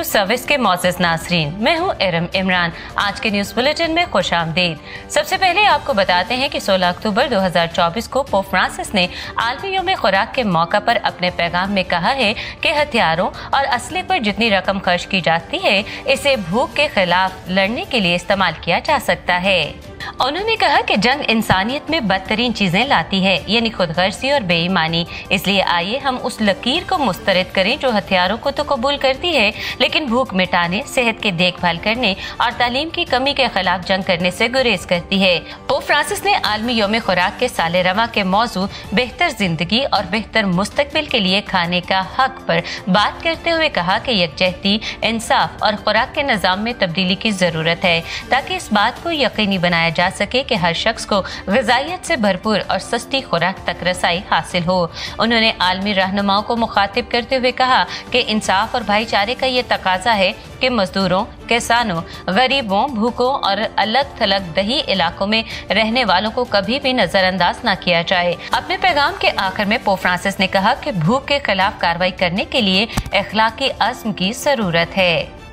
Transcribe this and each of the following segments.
News service के मौजूद नाज़रीन, मैं हूं इरम इमरान। आज के न्यूज बुलेटिन में खुश आमदीद। सबसे पहले आपको बताते हैं कि 16 अक्टूबर 2024 को पोप फ्रांसिस ने आलमी यौम खुराक के मौका पर अपने पैगाम में कहा है कि हथियारों और असले पर जितनी रकम खर्च की जाती है, इसे भूख के खिलाफ लड़ने के लिए इस्तेमाल किया जा सकता है। उन्होंने कहा कि जंग इंसानियत में बदतरीन चीजें लाती है, यानी खुदगर्जी और बेईमानी। इसलिए आइए हम उस लकीर को मुस्तरद करें जो हथियारों को तो कबूल करती है, लेकिन भूख मिटाने, सेहत की देखभाल करने और तालीम की कमी के खिलाफ जंग करने से गुरेज करती है। पोप फ्रांसिस ने आलमी यौम खुराक के साले रवा के मौजू बेहतर जिंदगी और बेहतर मुस्तकबिल के लिए खाने का हक पर बात करते हुए कहा कि यकजहती, इंसाफ और खुराक के निज़ाम में तब्दीली की जरूरत है, ताकि इस बात को यकीनी बनाया जा सके कि हर शख्स को ग़िज़ाइयत से भरपूर और सस्ती खुराक तक रसाई हासिल हो। उन्होंने आलमी रहनुमाओं को मुखातिब करते हुए कहा कि इंसाफ और भाईचारे का ये तकाजा है कि मजदूरों, किसानों, गरीबों, भूखों और अलग थलग दही इलाकों में रहने वालों को कभी भी नजरअंदाज न किया जाए। अपने पैगाम के आखिर में पोप फ्रांसिस ने कहा कि भूख के खिलाफ कार्रवाई करने के लिए इखलाकी अज़्म की जरूरत है।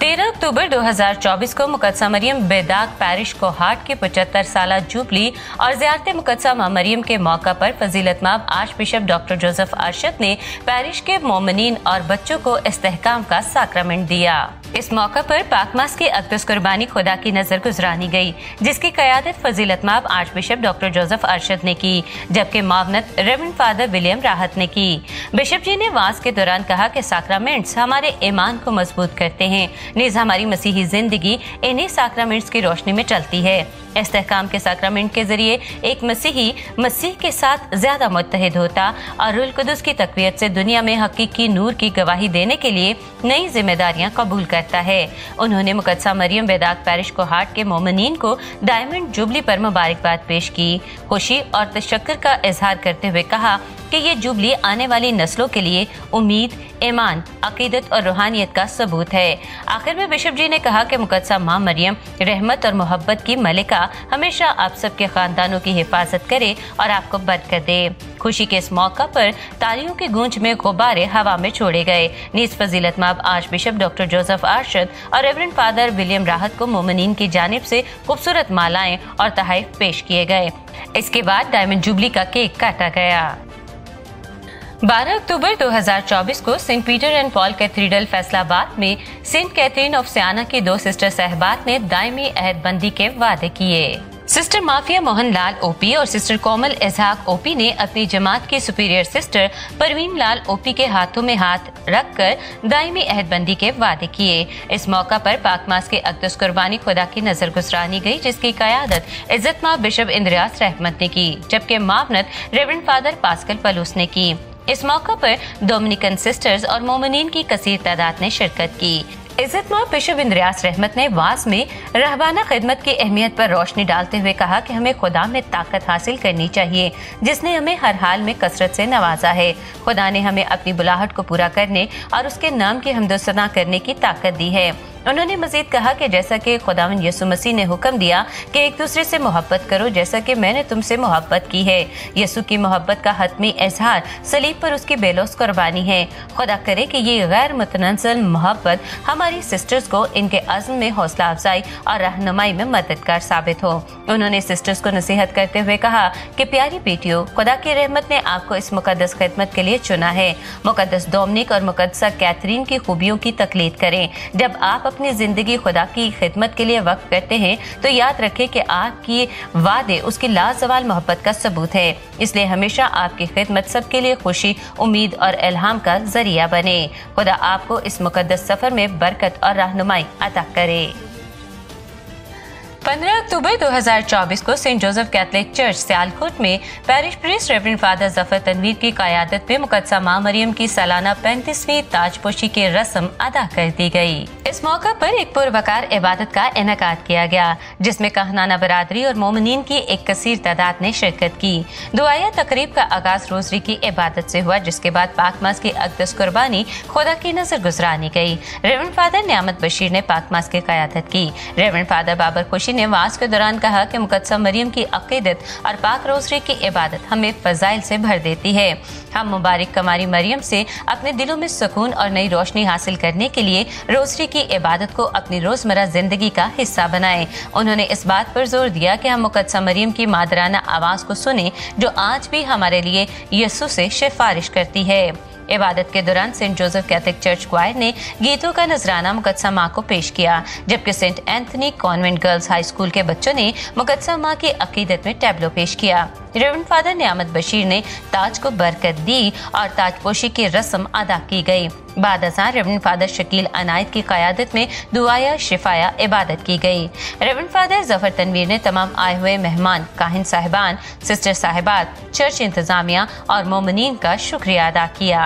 13 अक्टूबर 2024 को मुकद्दसा मरियम बेदाग पैरिश कोहाट की 75 साला जुबली और ज़ियारत मुकद्दसा मां मरियम के मौका पर फजीलतमाब archbishop doctor Joseph Arshad ने पैरिश के मोमिनीन और बच्चों को इस्तेहकाम का साक्रामेंट दिया। इस मौका पर पाकमास की अक़दस कुर्बानी खुदा की नजर गुजरानी गई, जिसकी क़यादत फजीलतमाब archbishop doctor Joseph Arshad ने की, जबकि मावनत रेवरेंड फादर विलियम राहत ने की। बिशप जी ने वाज के दौरान कहा कि साक्रामेंट्स हमारे ईमान को मजबूत करते हैं, नीज हमारी मसीही जिंदगी इन्हीं साक्रामेंट्स की रोशनी में चलती है। इस्तेहकाम के साक्रामेंट के जरिए एक मसीही मसीह के साथ ज्यादा मुत्तहिद होता और रूह कुदस की तक़वियत से दुनिया में हकीकी नूर की गवाही देने के लिए नई जिम्मेदारियां कबूल करता है। उन्होंने मुकद्दसा मरियम बेदाग पैरिश कोहाट के मोमिनीन को डायमंड जुबली पर मुबारकबाद पेश की। खुशी और तशक्कुर का इजहार करते हुए कहा कि ये जुबली आने वाली नस्लों के लिए उम्मीद, ईमान, अकीदत और रूहानियत का सबूत है। आखिर में बिशप जी ने कहा कि मुकद्दसा मां मरियम रहमत और मोहब्बत की मलिका हमेशा आप सबके खानदानों की हिफाजत करे और आपको बरकत दे। खुशी के इस मौका पर तालियों की गूंज में गुब्बारे हवा में छोड़े गए। नीज फजीलतमाब archbishop doctor Joseph Arshad और रेवरेंड फादर विलियम राहत को मोमिनीन की जानिब से खूबसूरत मालाएं और तोहफे पेश किए गए। इसके बाद डायमंड जुबली का केक काटा गया। 12 अक्टूबर 2024 को Saint Peter and Paul cathedral Faisalabad में सेंट कैथरीन ऑफ सियाना की 2 सिस्टर साहिबात ने दायमी अहदबंदी के वादे किए। Sister mafia Mohan Lal OP और सिस्टर कोमल इजहाक ओपी ने अपनी जमात की सुपीरियर सिस्टर परवीन लाल ओपी के हाथों में हाथ रखकर दायमी अहदबंदी के वादे किए। इस मौका पर पाकमास के अक़दस कुर्बानी खुदा की नजर गुजरानी गई, जिसकी क़यादत इज्जतमाब बिशप इंद्रियास रहमत ने की, जबकि मावनत रेवरेंड फादर पास्कल पलूस ने की। इस मौका पर डोमिनिकन सिस्टर्स और मोमिनीन की कसीर तादाद ने शिरकत की। इज्जतमाब बिशप इंद्रियास रहमत ने वाज में रहबाना खिदमत की अहमियत पर रोशनी डालते हुए कहा कि हमें खुदा में ताकत हासिल करनी चाहिए, जिसने हमें हर हाल में कसरत से नवाजा है। खुदा ने हमें अपनी बुलाहट को पूरा करने और उसके नाम की हमदोसना करने की ताकत दी है। उन्होंने मजीद कहा कि जैसा कि खुदावंद यीशु मसीह ने हुक्म दिया कि एक दूसरे से मोहब्बत करो जैसा कि मैंने तुमसे मोहब्बत की है, यीशु की मोहब्बत का हतमी इजहार सलीब पर उसकी बेलौस कुर्बानी है। खुदा करे कि ये गैर मुतनज़्ज़ल मोहब्बत हमारी सिस्टर्स को इनके अज़्म में हौसला अफजाई और रहनुमाई में मददगार साबित हो। उन्होंने सिस्टर्स को नसीहत करते हुए कहा कि प्यारी बेटियों, खुदा की रहमत ने आपको इस मुकद्दस खिदमत के लिए चुना है। मुकद्दस डोमिनिक और मुकद्दसा कैथरीन की खूबियों की तकलीद करें। जब आप अपनी जिंदगी खुदा की खिदमत के लिए वक्फ करते हैं तो याद रखें कि आपकी वादे उसकी लाजवाल मोहब्बत का सबूत है। इसलिए हमेशा आपकी खिदमत सबके लिए खुशी, उम्मीद और इल्हाम का जरिया बने। खुदा आपको इस मुकद्दस सफर में बरकत और रहनुमाई अता करे। 15 अक्टूबर 2024 को saint Joseph Catholic church Sialkot में parish priest reverend father Zafar Tanveer की क़यादत में मुकद्दसा मां मरियम की सालाना 35वीं ताजपोशी की रस्म अदा कर दी गई। इस मौका पर एक पुरवकार इबादत का इनेकाद किया गया, जिसमें कहनाना बरादरी और मोमिनीन की एक कसीर तादाद ने शिरकत की। दुआया तकरीब का आगाज रोजरी की इबादत से हुआ, जिसके बाद पाकमास की अक़दस कुर्बानी खुदा की नजर गुजरानी गई। रेवरेंड फादर नियामत बशीर ने पाकमास की क़यादत की। रेवरेंड फादर बाबर खुशी ने वाज के दौरान कहा कि मुकद्दसा मरियम की अकीदत और पाक रोज़री की इबादत हमें फजाइल से भर देती है। हम मुबारक कमारी मरियम से अपने दिलों में सुकून और नई रोशनी हासिल करने के लिए रोज़री की इबादत को अपनी रोजमर्रा जिंदगी का हिस्सा बनाएं। उन्होंने इस बात पर जोर दिया कि हम मुकद्दसा मरियम की मादराना आवाज को सुने, जो आज भी हमारे लिए यीशु से सिफारिश करती है। इबादत के दौरान Saint Joseph Catholic church choir ने गीतों का नजराना मुकद्दसा माँ को पेश किया, जबकि Saint Anthony convent girls high school के बच्चों ने मुकद्दसा माँ की अकीदत में टैब्लो पेश किया। रेवरेंड फादर नियामत बशीर ने ताज को बरकत दी और ताजपोशी की रस्म अदा की गई। बाद अज़ां रेवरेंड फादर शकील अनायत की क़यादत में दुआया शिफाया इबादत की गई। रेवरेंड फादर जफर तनवीर ने तमाम आए हुए मेहमान, काहिन साहिबान, सिस्टर साहिबात, चर्च इंतजामिया और मोमिनीन का शुक्रिया अदा किया।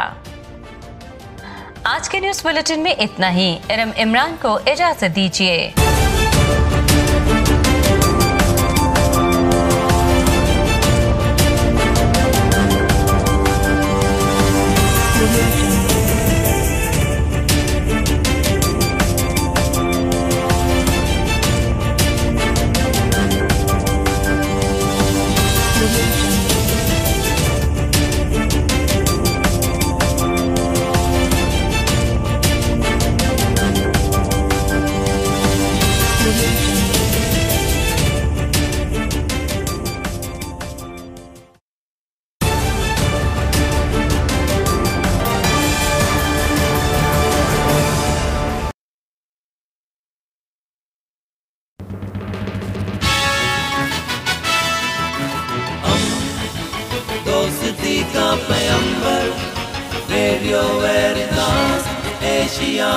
आज के न्यूज़ बुलेटिन में इतना ही। इरम इमरान को इजाजत दीजिए। दोस्ती का पैगंबर, रेडियो वेरितास एशिया।